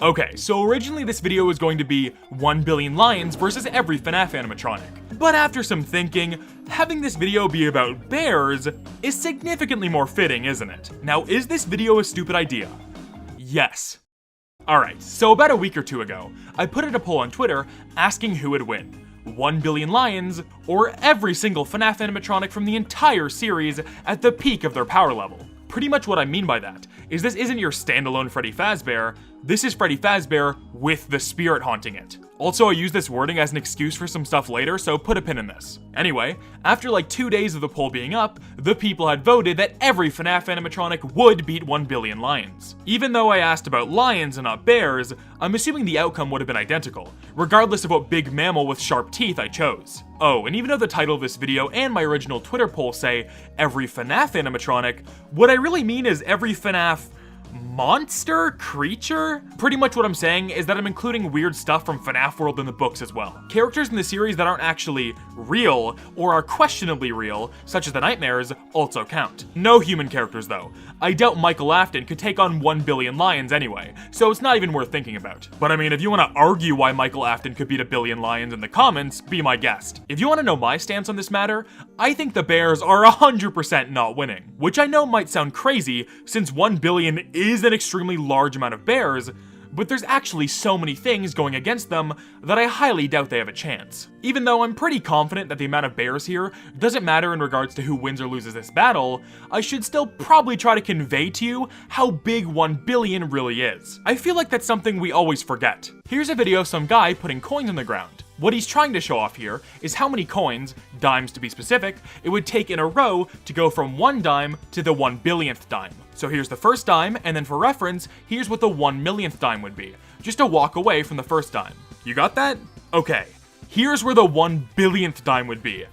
Okay, so originally this video was going to be 1 billion lions versus every FNAF animatronic. But after some thinking, having this video be about bears is significantly more fitting, isn't it? Now, is this video a stupid idea? Yes. Alright, so about a week or two ago, I put out a poll on Twitter asking who would win. 1 billion lions, or every single FNAF animatronic from the entire series at the peak of their power level. Pretty much what I mean by that is this isn't your standalone Freddy Fazbear, this is Freddy Fazbear with the spirit haunting it. Also, I use this wording as an excuse for some stuff later, so put a pin in this. Anyway, after like 2 days of the poll being up, the people had voted that every FNAF animatronic would beat 1 billion lions. Even though I asked about lions and not bears, I'm assuming the outcome would have been identical, regardless of what big mammal with sharp teeth I chose. Oh, and even though the title of this video and my original Twitter poll say every FNAF animatronic, what I really mean is every FNAF monster? Creature? Pretty much what I'm saying is that I'm including weird stuff from FNAF World in the books as well. Characters in the series that aren't actually real, or are questionably real, such as the nightmares, also count. No human characters though. I doubt Michael Afton could take on 1 billion lions anyway, so it's not even worth thinking about. But I mean, if you want to argue why Michael Afton could beat 1 billion lions in the comments, be my guest. If you want to know my stance on this matter, I think the bears are 100% not winning. Which I know might sound crazy, since 1 billion is an extremely large amount of bears, but there's actually so many things going against them that I highly doubt they have a chance. Even though I'm pretty confident that the amount of bears here doesn't matter in regards to who wins or loses this battle, I should still probably try to convey to you how big 1 billion really is. I feel like that's something we always forget. Here's a video of some guy putting coins on the ground. What he's trying to show off here is how many coins, dimes to be specific, it would take in a row to go from 1 dime to the 1 billionth dime. So here's the first dime, and then for reference, here's what the 1 millionth dime would be, just a walk away from the first dime. You got that? Okay, here's where the 1 billionth dime would be.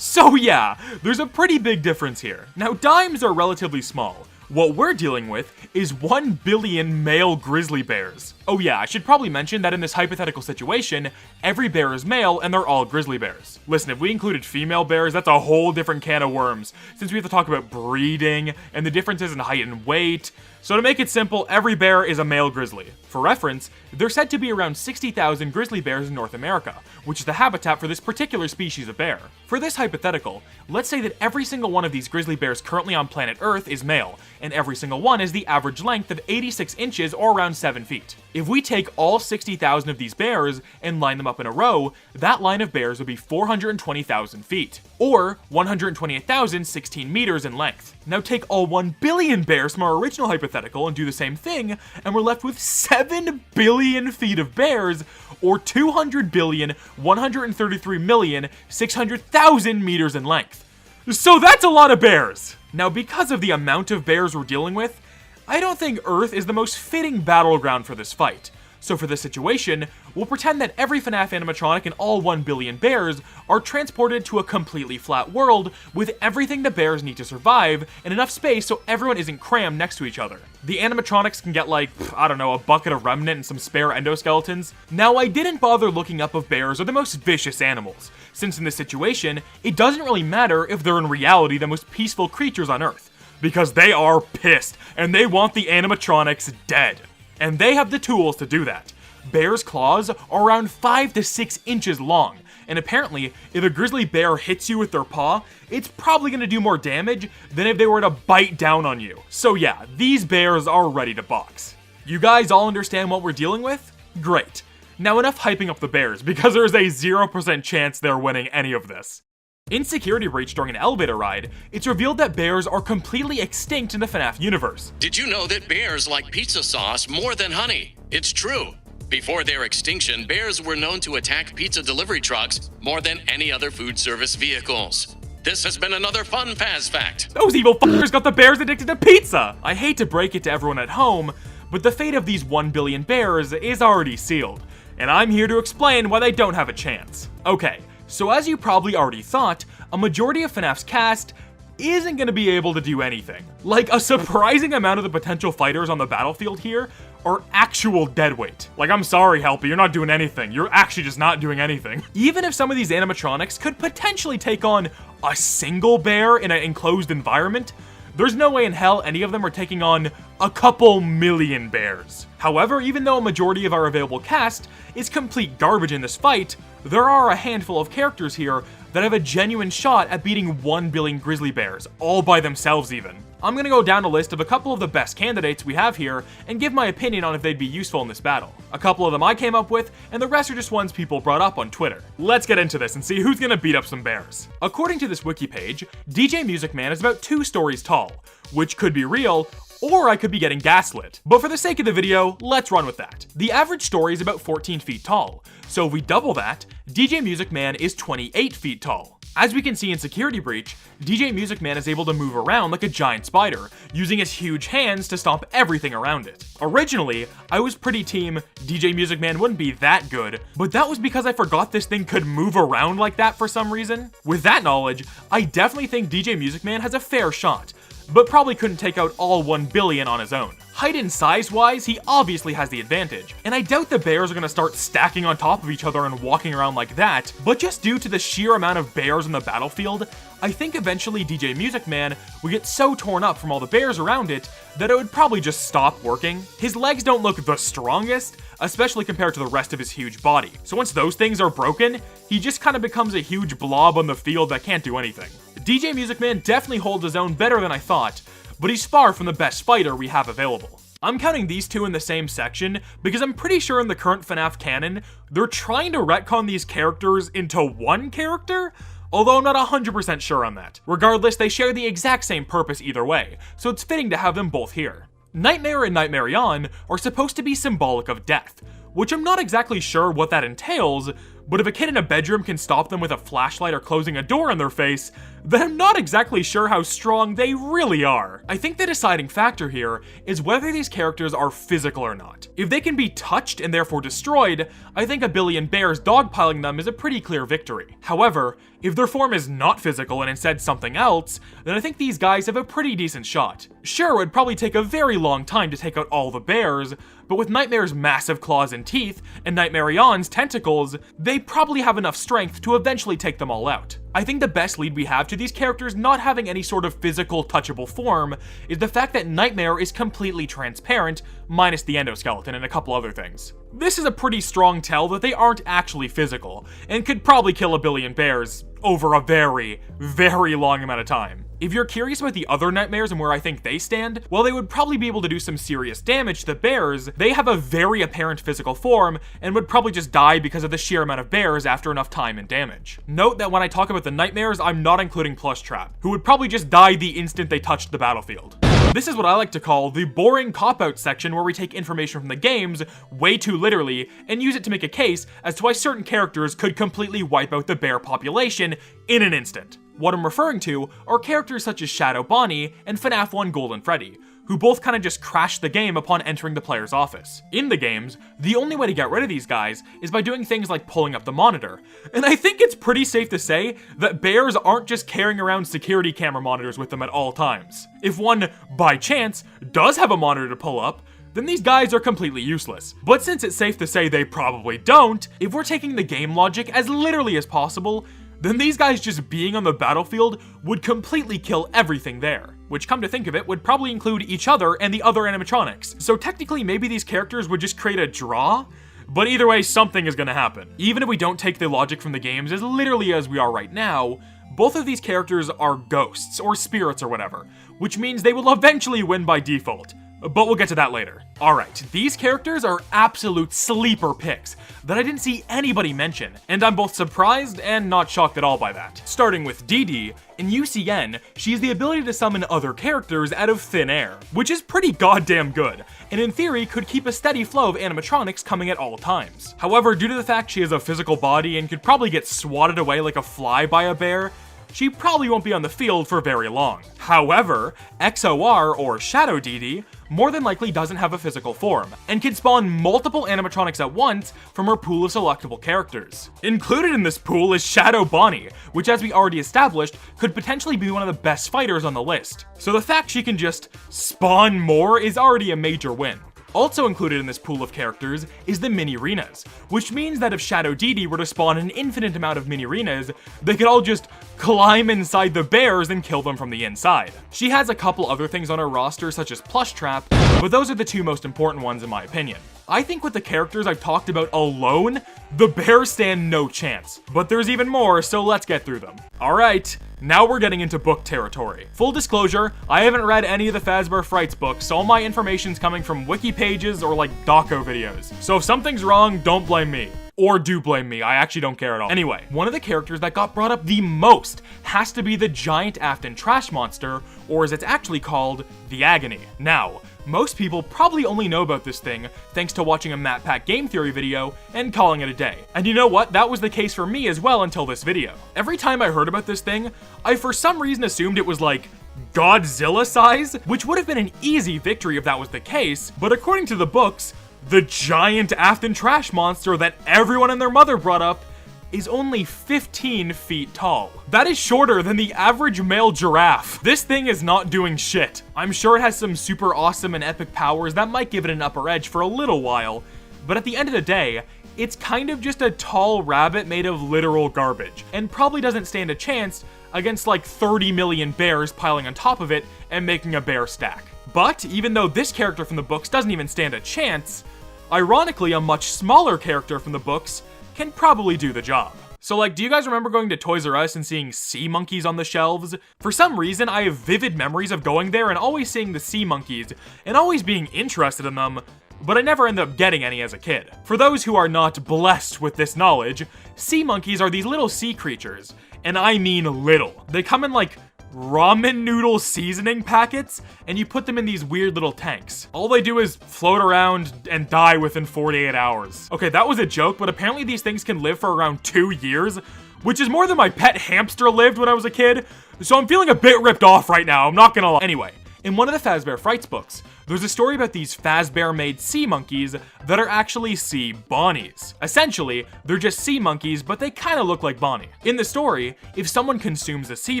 So yeah, there's a pretty big difference here. Now, dimes are relatively small. What we're dealing with is 1 billion male grizzly bears. Oh yeah, I should probably mention that in this hypothetical situation, every bear is male and they're all grizzly bears. Listen, if we included female bears, that's a whole different can of worms, since we have to talk about breeding and the differences in height and weight. So to make it simple, every bear is a male grizzly. For reference, there's said to be around 60,000 grizzly bears in North America, which is the habitat for this particular species of bear. For this hypothetical, let's say that every single one of these grizzly bears currently on planet Earth is male, and every single one is the average length of 86 inches or around 7 feet. If we take all 60,000 of these bears and line them up in a row, that line of bears would be 420,000 feet, or 128,016 meters in length. Now take all 1 billion bears from our original hypothetical and do the same thing, and we're left with 7 billion feet of bears, or 200,133,600,000 meters in length. So that's a lot of bears! Now, because of the amount of bears we're dealing with, I don't think Earth is the most fitting battleground for this fight. So for this situation, we'll pretend that every FNAF animatronic and all 1 billion bears are transported to a completely flat world with everything the bears need to survive and enough space so everyone isn't crammed next to each other. The animatronics can get like, I don't know, a bucket of remnant and some spare endoskeletons. Now, I didn't bother looking up if bears are the most vicious animals, since in this situation, it doesn't really matter if they're in reality the most peaceful creatures on Earth, because they are pissed and they want the animatronics dead. And they have the tools to do that. Bears' claws are around 5 to 6 inches long, and apparently, if a grizzly bear hits you with their paw, it's probably going to do more damage than if they were to bite down on you. So yeah, these bears are ready to box. You guys all understand what we're dealing with? Great. Now enough hyping up the bears, because there's a 0% chance they're winning any of this. In Security Breach during an elevator ride, it's revealed that bears are completely extinct in the FNAF universe. Did you know that bears like pizza sauce more than honey? It's true. Before their extinction, bears were known to attack pizza delivery trucks more than any other food service vehicles. This has been another Fun Faz Fact. Those evil fuckers got the bears addicted to pizza! I hate to break it to everyone at home, but the fate of these 1 billion bears is already sealed, and I'm here to explain why they don't have a chance. Okay, so as you probably already thought, a majority of FNAF's cast isn't gonna be able to do anything. Like, a surprising amount of the potential fighters on the battlefield here are actual deadweight. Like, I'm sorry, Helpy, you're not doing anything. You're actually just not doing anything. Even if some of these animatronics could potentially take on a single bear in an enclosed environment, there's no way in hell any of them are taking on a couple million bears. However, even though a majority of our available cast is complete garbage in this fight, there are a handful of characters here that have a genuine shot at beating 1 billion grizzly bears, all by themselves even. I'm gonna go down a list of a couple of the best candidates we have here and give my opinion on if they'd be useful in this battle. A couple of them I came up with, and the rest are just ones people brought up on Twitter. Let's get into this and see who's gonna beat up some bears. According to this wiki page, DJ Music Man is about 2 stories tall, which could be real, or I could be getting gaslit. But for the sake of the video, let's run with that. The average story is about 14 feet tall, so if we double that, DJ Music Man is 28 feet tall. As we can see in Security Breach, DJ Music Man is able to move around like a giant spider, using his huge hands to stomp everything around it. Originally, I was pretty team DJ Music Man wouldn't be that good, but that was because I forgot this thing could move around like that for some reason. With that knowledge, I definitely think DJ Music Man has a fair shot, but probably couldn't take out all 1 billion on his own. Height and size-wise, he obviously has the advantage, and I doubt the bears are gonna start stacking on top of each other and walking around like that, but just due to the sheer amount of bears on the battlefield, I think eventually DJ Music Man would get so torn up from all the bears around it that it would probably just stop working. His legs don't look the strongest, especially compared to the rest of his huge body, so once those things are broken, he just kind of becomes a huge blob on the field that can't do anything. DJ Music Man definitely holds his own better than I thought, but he's far from the best fighter we have available. I'm counting these two in the same section because I'm pretty sure in the current FNAF canon, they're trying to retcon these characters into one character, although I'm not 100% sure on that. Regardless, they share the exact same purpose either way, so it's fitting to have them both here. Nightmare and Nightmare On are supposed to be symbolic of death, which I'm not exactly sure what that entails, but if a kid in a bedroom can stop them with a flashlight or closing a door in their face, then I'm not exactly sure how strong they really are. I think the deciding factor here is whether these characters are physical or not. If they can be touched and therefore destroyed, I think a billion bears dogpiling them is a pretty clear victory. However, if their form is not physical and instead something else, then I think these guys have a pretty decent shot. Sure, it would probably take a very long time to take out all the bears, but with Nightmare's massive claws and teeth, and Nightmare On's tentacles, they probably have enough strength to eventually take them all out. I think the best lead we have to these characters not having any sort of physical, touchable form is the fact that Nightmare is completely transparent, minus the endoskeleton and a couple other things. This is a pretty strong tell that they aren't actually physical, and could probably kill a billion bears over a very, very long amount of time. If you're curious about the other nightmares and where I think they stand, well, they would probably be able to do some serious damage to the bears. They have a very apparent physical form and would probably just die because of the sheer amount of bears after enough time and damage. Note that when I talk about the nightmares, I'm not including Plushtrap, who would probably just die the instant they touched the battlefield. This is what I like to call the boring cop-out section where we take information from the games way too literally and use it to make a case as to why certain characters could completely wipe out the bear population in an instant. What I'm referring to are characters such as Shadow Bonnie and FNAF 1 Golden Freddy, who both kind of just crash the game upon entering the player's office. In the games, the only way to get rid of these guys is by doing things like pulling up the monitor, and I think it's pretty safe to say that bears aren't just carrying around security camera monitors with them at all times. If one, by chance, does have a monitor to pull up, then these guys are completely useless. But since it's safe to say they probably don't, if we're taking the game logic as literally as possible, then these guys just being on the battlefield would completely kill everything there. Which, come to think of it, would probably include each other and the other animatronics. So technically, maybe these characters would just create a draw, but either way, something is gonna happen. Even if we don't take the logic from the games as literally as we are right now, both of these characters are ghosts, or spirits or whatever, which means they will eventually win by default. But we'll get to that later. Alright, these characters are absolute sleeper picks that I didn't see anybody mention, and I'm both surprised and not shocked at all by that. Starting with Dee Dee, in UCN, she has the ability to summon other characters out of thin air, which is pretty goddamn good, and in theory could keep a steady flow of animatronics coming at all times. However, due to the fact she has a physical body and could probably get swatted away like a fly by a bear, she probably won't be on the field for very long. However, XOR, or Shadow DD, more than likely doesn't have a physical form, and can spawn multiple animatronics at once from her pool of selectable characters. Included in this pool is Shadow Bonnie, which, as we already established, could potentially be one of the best fighters on the list. So the fact she can just spawn more is already a major win. Also included in this pool of characters is the mini-arenas, which means that if Shadow DD were to spawn an infinite amount of mini-arenas, they could all just climb inside the bears and kill them from the inside. She has a couple other things on her roster, such as Plush Trap, but those are the two most important ones in my opinion. I think with the characters I've talked about alone, the bears stand no chance. But there's even more, so let's get through them. Alright, now we're getting into book territory. Full disclosure, I haven't read any of the Fazbear Frights books, so all my information's coming from wiki pages or like doco videos. So if something's wrong, don't blame me. Or do blame me, I actually don't care at all. Anyway, one of the characters that got brought up the most has to be the giant Afton trash monster, or as it's actually called, the Agony. Now, most people probably only know about this thing thanks to watching a Matt Pack game theory video and calling it a day. And you know what? That was the case for me as well until this video. Every time I heard about this thing, I for some reason assumed it was like Godzilla size, which would have been an easy victory if that was the case, but according to the books, the giant Afton trash monster that everyone and their mother brought up is only 15 feet tall. That is shorter than the average male giraffe. This thing is not doing shit. I'm sure it has some super awesome and epic powers that might give it an upper edge for a little while, but at the end of the day, it's kind of just a tall rabbit made of literal garbage, and probably doesn't stand a chance against like 30 million bears piling on top of it and making a bear stack. But even though this character from the books doesn't even stand a chance, ironically a much smaller character from the books can probably do the job. So like, do you guys remember going to Toys R Us and seeing sea monkeys on the shelves? For some reason, I have vivid memories of going there and always seeing the sea monkeys and always being interested in them, but I never ended up getting any as a kid. For those who are not blessed with this knowledge, sea monkeys are these little sea creatures, and I mean little. They come in like ramen noodle seasoning packets, and you put them in these weird little tanks. All they do is float around and die within 48 hours. Okay, that was a joke, but apparently these things can live for around 2 years, which is more than my pet hamster lived when I was a kid, so I'm feeling a bit ripped off right now, I'm not gonna lie. Anyway, in one of the Fazbear Frights books, there's a story about these Fazbear-made sea monkeys that are actually sea bonnies. Essentially, they're just sea monkeys, but they kind of look like Bonnie. In the story, if someone consumes a sea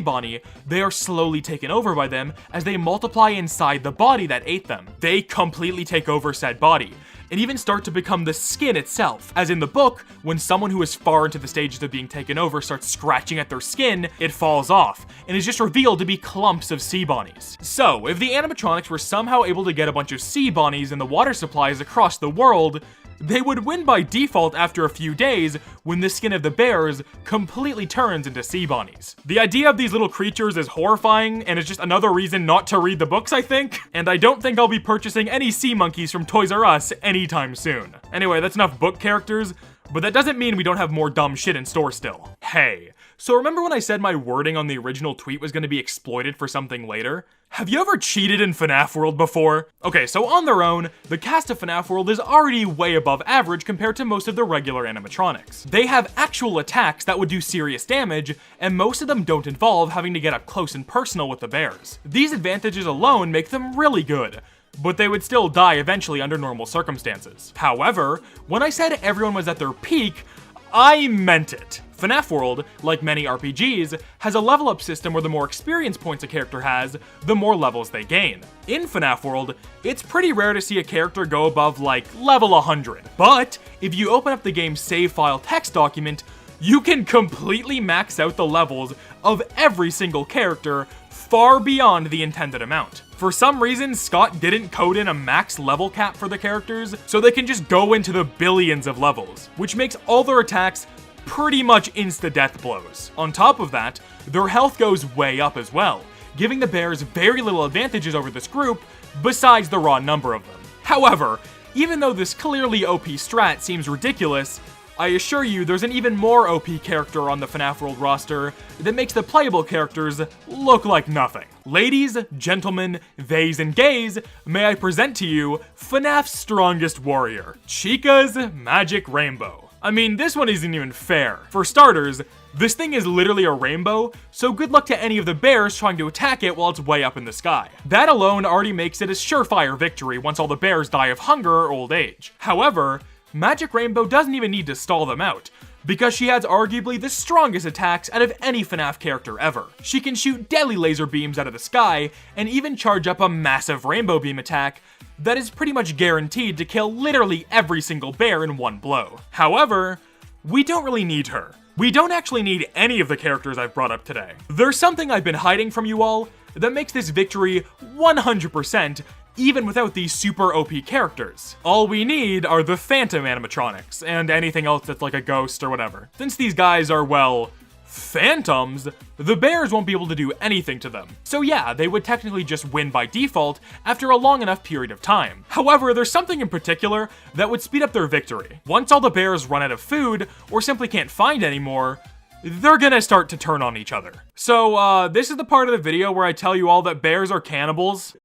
bonnie, they are slowly taken over by them as they multiply inside the body that ate them. They completely take over said body, and even start to become the skin itself. As in the book, when someone who is far into the stages of being taken over starts scratching at their skin, it falls off, and is just revealed to be clumps of sea bonnies. So, if the animatronics were somehow able to get a bunch of sea bonnies in the water supplies across the world, they would win by default after a few days when the skin of the bears completely turns into sea bonnies. The idea of these little creatures is horrifying, and it's just another reason not to read the books, I think. And I don't think I'll be purchasing any sea monkeys from Toys R Us anytime soon. Anyway, that's enough book characters, but that doesn't mean we don't have more dumb shit in store still. Hey, so remember when I said my wording on the original tweet was going to be exploited for something later? Have you ever cheated in FNAF World before? Okay, so on their own, the cast of FNAF World is already way above average compared to most of the regular animatronics. They have actual attacks that would do serious damage, and most of them don't involve having to get up close and personal with the bears. These advantages alone make them really good, but they would still die eventually under normal circumstances. However, when I said everyone was at their peak, I meant it. FNAF World, like many RPGs, has a level up system where the more experience points a character has, the more levels they gain. In FNAF World, it's pretty rare to see a character go above like level 100. But if you open up the game's save file text document, you can completely max out the levels of every single character far beyond the intended amount. For some reason, Scott didn't code in a max level cap for the characters, so they can just go into the billions of levels, which makes all their attacks pretty much insta-death blows. On top of that, their health goes way up as well, giving the bears very little advantages over this group, besides the raw number of them. However, even though this clearly OP strat seems ridiculous, I assure you there's an even more OP character on the FNAF World roster that makes the playable characters look like nothing. Ladies, gentlemen, theys and gays, may I present to you FNAF's strongest warrior, Chica's Magic Rainbow. I mean, this one isn't even fair. For starters, this thing is literally a rainbow, so good luck to any of the bears trying to attack it while it's way up in the sky. That alone already makes it a surefire victory once all the bears die of hunger or old age. However, Magic Rainbow doesn't even need to stall them out, because she has arguably the strongest attacks out of any FNAF character ever. She can shoot deadly laser beams out of the sky, and even charge up a massive rainbow beam attack that is pretty much guaranteed to kill literally every single bear in one blow. However, we don't really need her. We don't actually need any of the characters I've brought up today. There's something I've been hiding from you all that makes this victory 100%, even without these super OP characters. All we need are the Phantom Animatronics, and anything else that's like a ghost or whatever. Since these guys are, well, phantoms, the bears won't be able to do anything to them. So yeah, they would technically just win by default after a long enough period of time. However, there's something in particular that would speed up their victory. Once all the bears run out of food, or simply can't find any more, they're gonna start to turn on each other. So, this is the part of the video where I tell you all that bears are cannibals.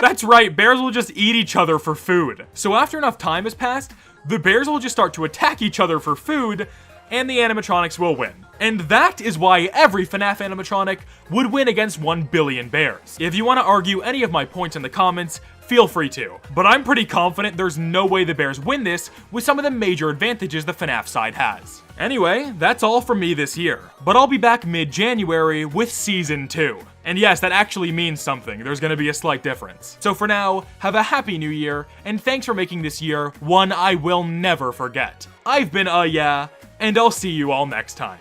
That's right, bears will just eat each other for food. So after enough time has passed, the bears will just start to attack each other for food, and the animatronics will win. And that is why every FNAF animatronic would win against 1 billion bears. If you want to argue any of my points in the comments, feel free to. But I'm pretty confident there's no way the bears win this with some of the major advantages the FNAF side has. Anyway, that's all from me this year. But I'll be back mid-January with Season 2. And yes, that actually means something. There's gonna be a slight difference. So for now, have a happy new year, and thanks for making this year one I will never forget. I've been yeah, and I'll see you all next time.